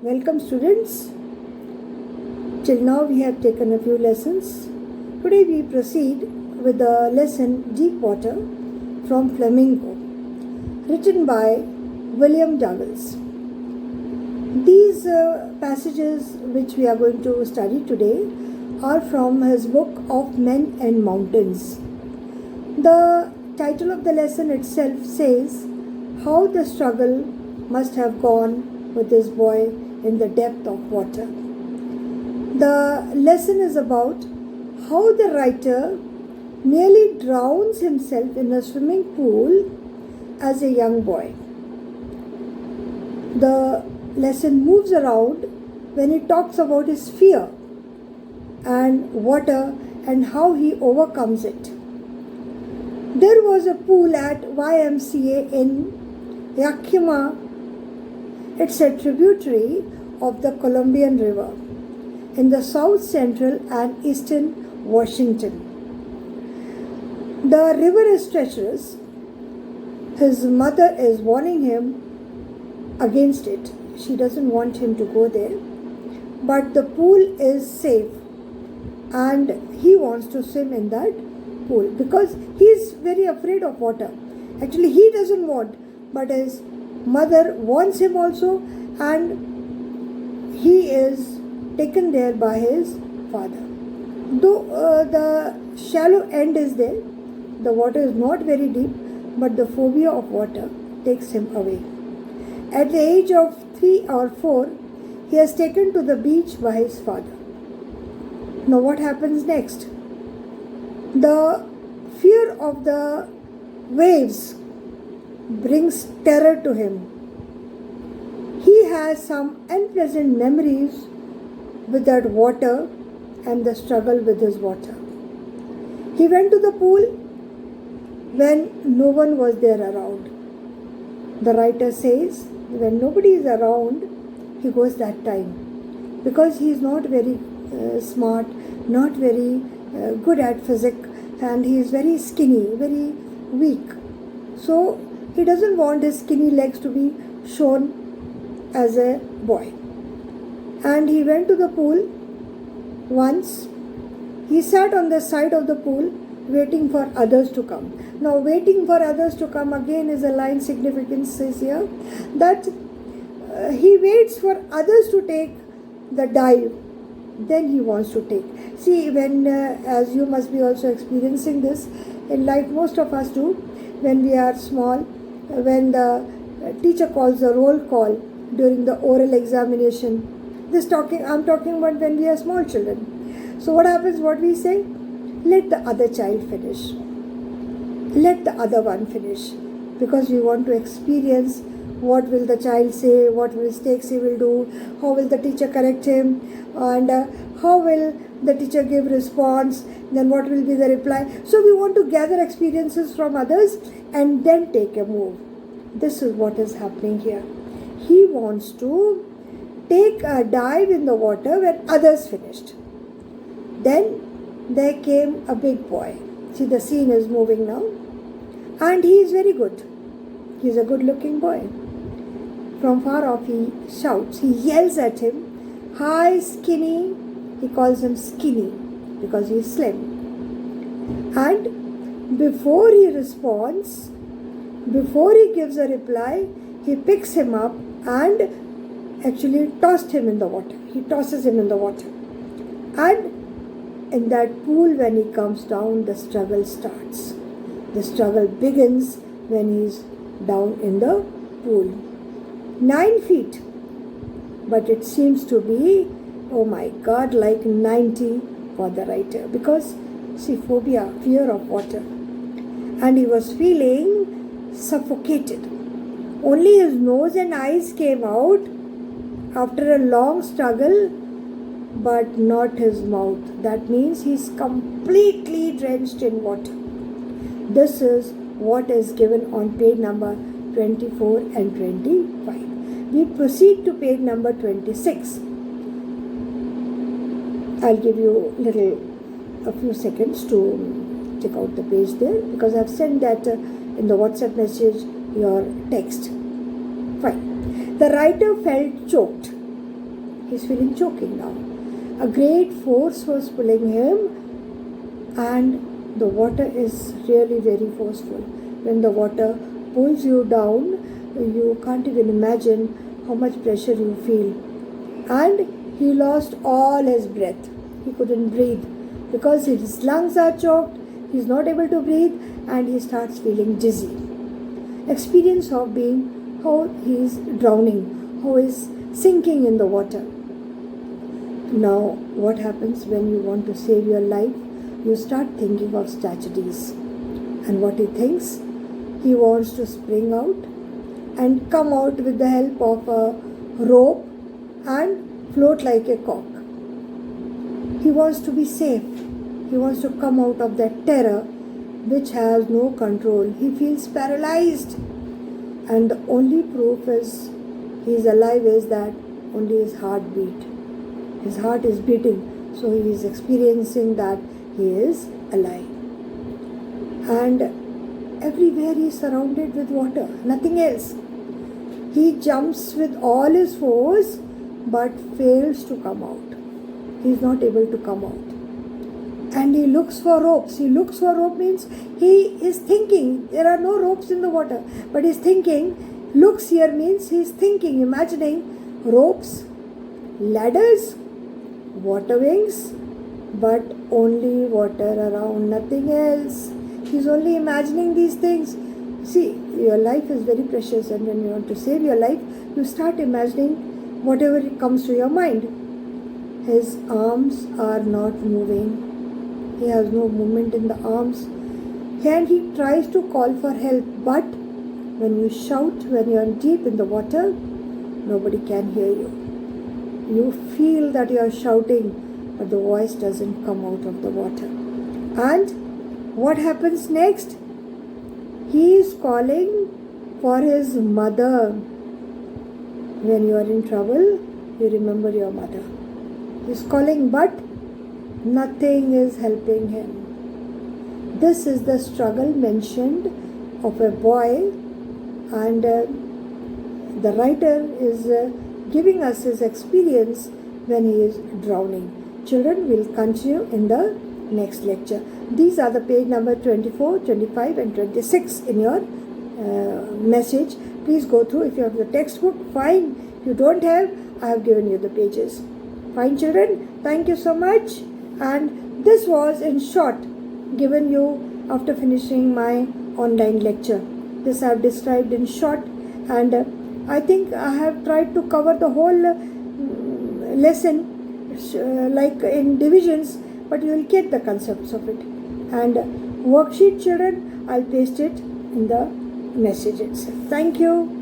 Welcome students. Till now we have taken a few lessons. Today we proceed with the lesson Deep Water from Flamenco, written by William Douglas. These passages which we are going to study today are from his book of Men and Mountains. The title of the lesson itself says how the struggle must have gone with this boy in the depth of water. The lesson is about how the writer nearly drowns himself in a swimming pool as a young boy. The lesson moves around when he talks about his fear and water and how he overcomes it. There was a pool at YMCA in Yakima. It's a tributary of the Columbian River in the south central and eastern Washington. The river is treacherous. His mother is warning him against it. She doesn't want him to go there. But the pool is safe and he wants to swim in that pool because he is very afraid of water. Actually, he doesn't want, but his mother wants him also, and he is taken there by his father. Though the shallow end is there, the water is not very deep, but the phobia of water takes him away. At the age of 3 or 4, he is taken to the beach by his father. Now what happens next? The fear of the waves brings terror to him. He has some unpleasant memories with that water and the struggle with his water. He went to the pool when no one was there around. The writer says when nobody is around, he goes that time because he is not very smart, not very good at physics, and he is very skinny, very weak. So he doesn't want his skinny legs to be shown as a boy. And he went to the pool once. He sat on the side of the pool waiting for others to come. Now waiting for others to come again is a line significance is here that he waits for others to take the dive, then he wants to take. See, when as you must be also experiencing this in life, most of us do, when we are small, when the teacher calls the roll call during the oral examination. I'm talking about when we are small children. So what happens, what we say? Let the other child finish. Let the other one finish. Because we want to experience what will the child say, what mistakes he will do, how will the teacher correct him, and how will the teacher give response, then what will be the reply. So we want to gather experiences from others and then take a move. This is what is happening here. He wants to take a dive in the water when others finished. Then there came a big boy. See, the scene is moving now. And he is very good. He is a good looking boy. From far off he shouts, he yells at him, "Hi, skinny." He calls him skinny because he is slim. And before he responds, before he gives a reply, he picks him up and actually tossed him in the water. He tosses him in the water. And in that pool, when he comes down, the struggle starts. The struggle begins when he is down in the pool. 9 feet. But it seems to be, oh my God, like 90 for the writer. Because, see, phobia, fear of water. And he was feeling suffocated. Only his nose and eyes came out after a long struggle, but not his mouth. That means he's completely drenched in water. This is what is given on page number 24 and 25. We proceed to page number 26. I'll give you a few seconds to check out the page there because I've sent that in the WhatsApp message your text. Fine. The writer felt choked. He's feeling choking now. A great force was pulling him, and the water is really very forceful. When the water pulls you down, you can't even imagine how much pressure you feel. And he lost all his breath. He couldn't breathe because his lungs are choked. He's not able to breathe, and he starts feeling dizzy. Experience of being how he is drowning, how he is sinking in the water. Now, what happens when you want to save your life? You start thinking of strategies. And what he thinks? He wants to spring out and come out with the help of a rope and float like a cock. He wants to be safe. He wants to come out of that terror which has no control. He feels paralyzed. And the only proof is he is alive is that only his heart beat. His heart is beating, so he is experiencing that he is alive. And everywhere he is surrounded with water, nothing else. He jumps with all his force but fails to come out. He is not able to come out. And he looks for ropes. He looks for rope means he is thinking. There are no ropes in the water, but he is thinking. Looks here means he is thinking, imagining ropes, ladders, water wings, but only water around, nothing else. He's only imagining these things. See, your life is very precious, and when you want to save your life, you start imagining whatever comes to your mind. His arms are not moving. He has no movement in the arms. And he tries to call for help, but when you shout, when you are deep in the water, nobody can hear you. You feel that you are shouting, but the voice doesn't come out of the water. And what happens next? He is calling for his mother. When you are in trouble, you remember your mother. He is calling, but nothing is helping him. This is the struggle mentioned of a boy, and the writer is giving us his experience when he is drowning. Children will continue in the next lecture. These are the page number 24, 25 and 26 in your message. Please go through. If you have the textbook, fine. If you don't have, I have given you the pages. Fine, children. Thank you so much. And this was in short given you after finishing my online lecture. This I have described in short, and I think I have tried to cover the whole lesson like in divisions, but you will get the concepts of it. And worksheet, children, I'll paste it in the message itself. Thank you.